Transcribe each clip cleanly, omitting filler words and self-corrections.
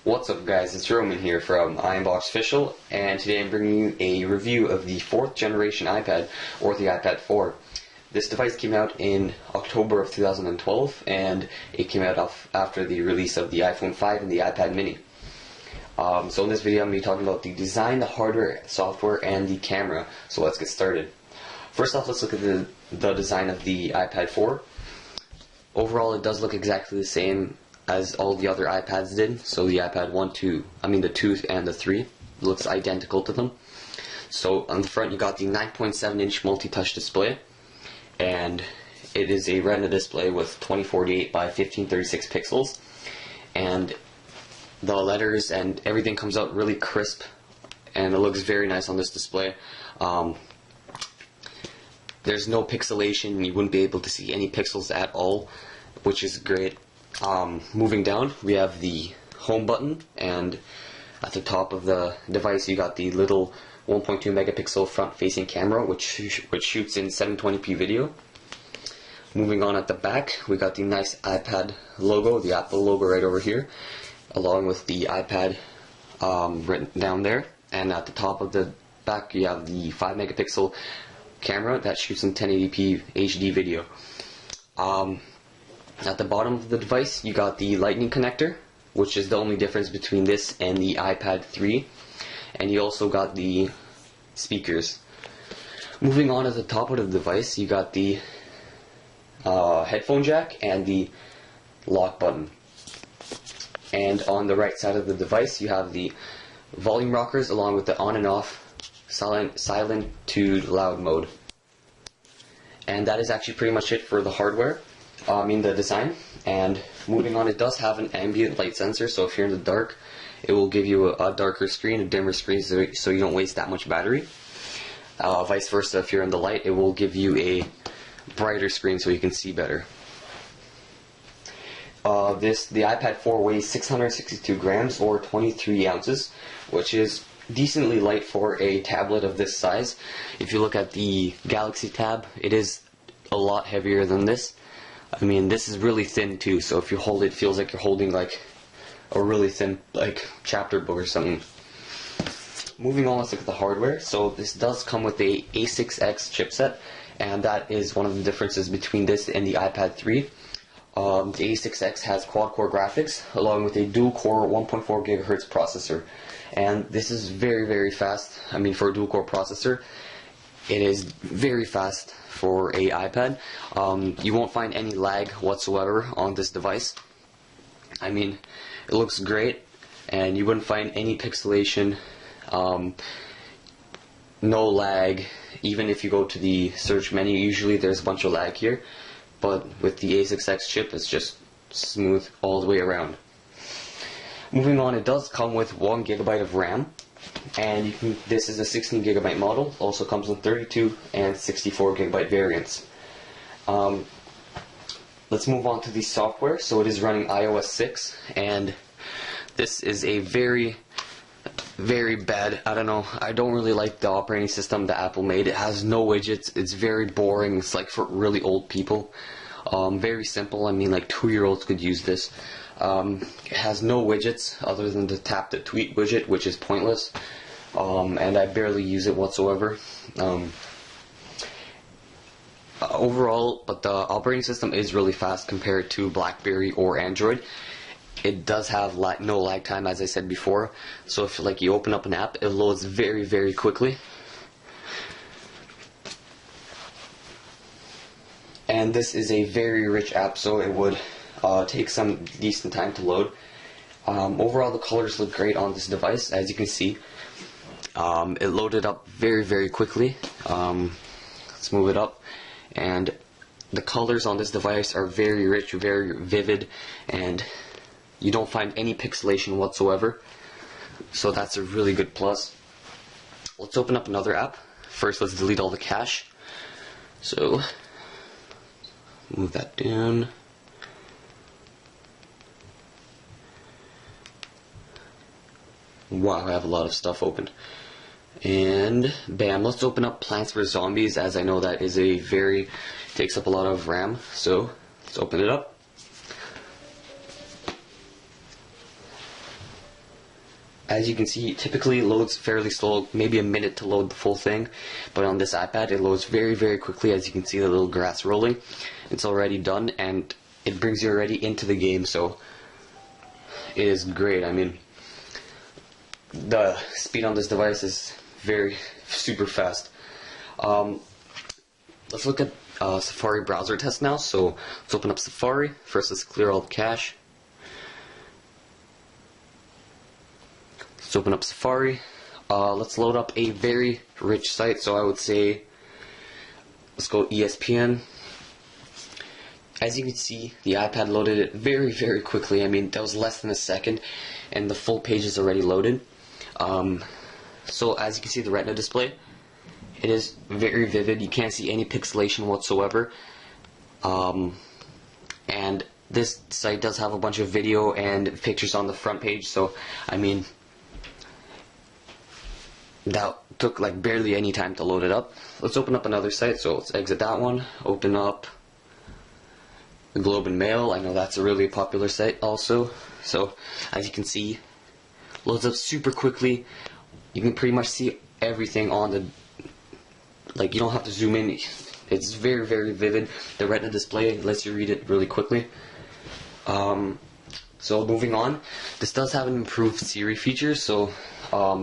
What's up guys, it's Roman here from Ironbox Official, and today I'm bringing you a review of the 4th generation iPad, or the iPad 4. This device came out in October of 2012, and it came out after the release of the iPhone 5 and the iPad mini. So in this video I'm going to be talking about the design, the hardware, software, and the camera. So let's get started. First off, let's look at the design of the iPad 4. Overall, it does look exactly the same as all the other iPads did. So the iPad 2 and the 3 looks identical to them. So on the front you got the 9.7-inch multi-touch display, and it is a Retina display with 2048 by 1536 pixels, and the letters and everything comes out really crisp, and it looks very nice on this display. There's no pixelation, you wouldn't be able to see any pixels at all, which is great. Moving down, we have the home button, and at the top of the device you got the little 1.2 megapixel front-facing camera, which shoots in 720p video. Moving on, at the back, we got the nice iPad logo, the Apple logo right over here, along with the iPad written down there. And at the top of the back, you have the 5 megapixel camera that shoots in 1080p HD video. At the bottom of the device, you got the lightning connector, which is the only difference between this and the iPad 3, and you also got the speakers. Moving on, at the top of the device, you got the headphone jack and the lock button. And on the right side of the device, you have the volume rockers along with the on and off silent to loud mode. And that is actually pretty much it for the hardware. The design. And moving on, it does have an ambient light sensor, so if you're in the dark, it will give you a darker screen, a dimmer screen, so you don't waste that much battery. Vice versa, if you're in the light, it will give you a brighter screen so you can see better. The iPad 4 weighs 662 grams or 23 ounces, which is decently light for a tablet of this size. If you look at the Galaxy Tab, it is a lot heavier than this. I mean, this is really thin too, so if you hold it, it feels like you're holding like a really thin chapter book or something. Moving on, let's look at the hardware. So this does come with a A6X chipset, and that is one of the differences between this and the iPad 3. The A6X has quad-core graphics along with a dual-core 1.4 GHz processor, and this is very, very fast. I mean, for a dual-core processor, it is very fast for a iPad. You won't find any lag whatsoever on this device. I mean, it looks great, and you wouldn't find any pixelation, no lag. Even if you go to the search menu, usually there's a bunch of lag here, but with the A6X chip, it's just smooth all the way around. Moving on, it does come with 1 GB of RAM. And this is a 16 GB model. Also comes in 32 and 64 GB variants. Let's move on to the software. So it is running iOS 6, and this is a very, very bad. I don't know. I don't really like the operating system that Apple made. It has no widgets. It's very boring. It's like for really old people. Very simple. I mean, like 2-year-olds could use this. It has no widgets other than the tap to tweet widget, which is pointless, and I barely use it whatsoever. Overall, but the operating system is really fast compared to BlackBerry or Android. It does have no lag time, as I said before, so if you open up an app, it loads very, very quickly. And this is a very rich app, so it would take some decent time to load. Overall, the colors look great on this device, as you can see. It loaded up very, very quickly. Let's move it up, and the colors on this device are very rich, very vivid, and you don't find any pixelation whatsoever, so that's a really good plus. Let's open up another app. First, let's delete all the cache. So move that down. Wow, I have a lot of stuff opened. And bam, let's open up Plants vs Zombies, as I know that is takes up a lot of RAM. So let's open it up. As you can see, it typically loads fairly slow, maybe a minute to load the full thing, but on this iPad it loads very, very quickly. As you can see the little grass rolling, it's already done, and it brings you already into the game, so it is great. I mean, the speed on this device is very super fast. Let's look at Safari browser test now. So let's open up Safari. First, let's clear all the cache. Let's open up Safari. Let's load up a very rich site. So I would say let's go ESPN. As you can see, the iPad loaded it very, very quickly. I mean, that was less than a second, and the full page is already loaded. So as you can see, the Retina display, it is very vivid. You can't see any pixelation whatsoever. And this site does have a bunch of video and pictures on the front page, so I mean, that took like barely any time to load it up. Let's open up another site. So let's exit that one, open up the Globe and Mail. I know that's a really popular site also. So as you can see, loads up super quickly. You can pretty much see everything on the, like, you don't have to zoom in. It's very, very vivid. The Retina display lets you read it really quickly. So moving on, this does have an improved Siri feature. So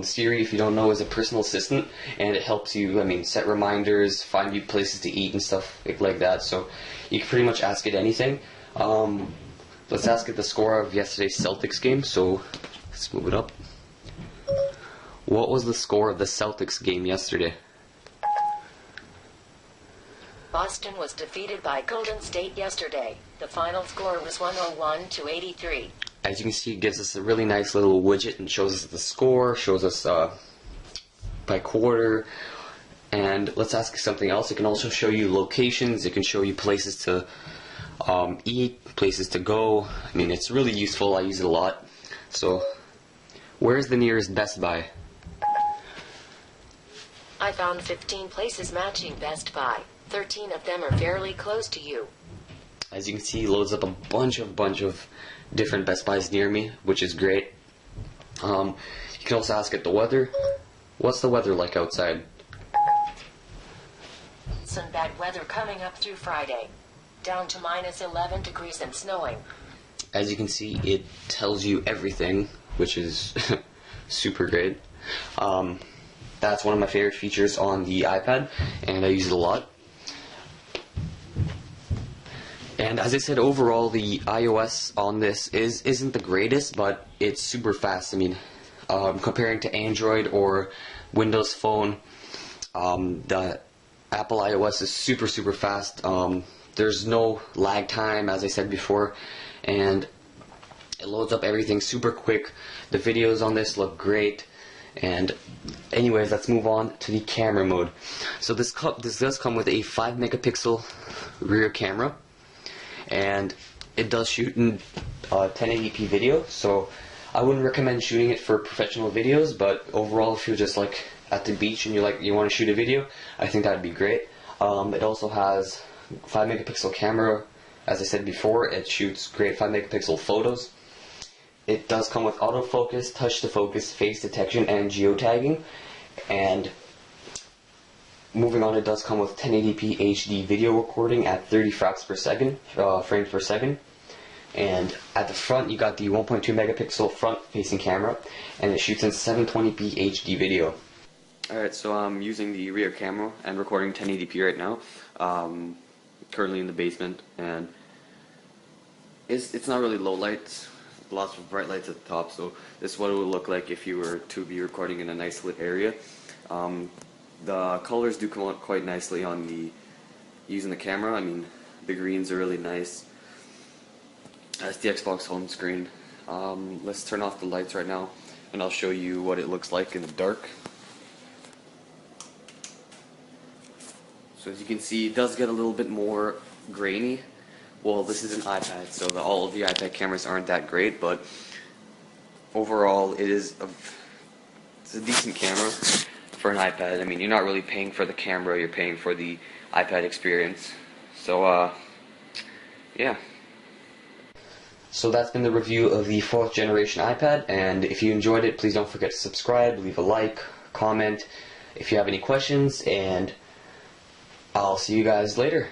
Siri, if you don't know, is a personal assistant, and it helps you, I mean, set reminders, find you places to eat and stuff like that. So you can pretty much ask it anything. Let's ask it the score of yesterday's Celtics game. So let's move it up. What was the score of the Celtics game yesterday? Boston was defeated by Golden State yesterday. The final score was 101-83. As you can see, it gives us a really nice little widget and shows us the score, shows us by quarter. And let's ask something else. It can also show you locations. It can show you places to eat, places to go. I mean, it's really useful. I use it a lot. So, where's the nearest Best Buy? I found 15 places matching Best Buy. 13 of them are fairly close to you. As you can see, it loads up a bunch of different Best Buys near me, which is great. You can also ask it the weather. What's the weather like outside? Some bad weather coming up through Friday. Down to -11 degrees and snowing. As you can see, it tells you everything, which is super great. That's one of my favorite features on the iPad, and I use it a lot. And as I said, overall, the iOS on this isn't the greatest, but it's super fast. I mean, comparing to Android or Windows Phone, the Apple iOS is super, super fast. There's no lag time, as I said before, and it loads up everything super quick. The videos on this look great. And anyways, let's move on to the camera mode. So this does come with a 5 megapixel rear camera, and it does shoot in 1080p video. So I wouldn't recommend shooting it for professional videos, but overall, if you're just like at the beach and you want to shoot a video, I think that'd be great. It also has 5 megapixel camera. As I said before, it shoots great 5 megapixel photos. It does come with autofocus, touch to focus, face detection, and geotagging. And moving on, it does come with 1080p HD video recording at 30 frames per second. And at the front, you got the 1.2 megapixel front-facing camera, and it shoots in 720p HD video. Alright, so I'm using the rear camera and recording 1080p right now. Currently in the basement, and it's not really low lights. Lots of bright lights at the top, so this is what it would look like if you were to be recording in a nice lit area. The colors do come out quite nicely on using the camera. I mean, the greens are really nice. That's the Xbox home screen. Let's turn off the lights right now, and I'll show you what it looks like in the dark. So as you can see, it does get a little bit more grainy. Well, this is an iPad, so all of the iPad cameras aren't that great, but overall, it's a decent camera for an iPad. I mean, you're not really paying for the camera, you're paying for the iPad experience. So, yeah. So that's been the review of the 4th generation iPad, and if you enjoyed it, please don't forget to subscribe, leave a like, comment if you have any questions, and I'll see you guys later.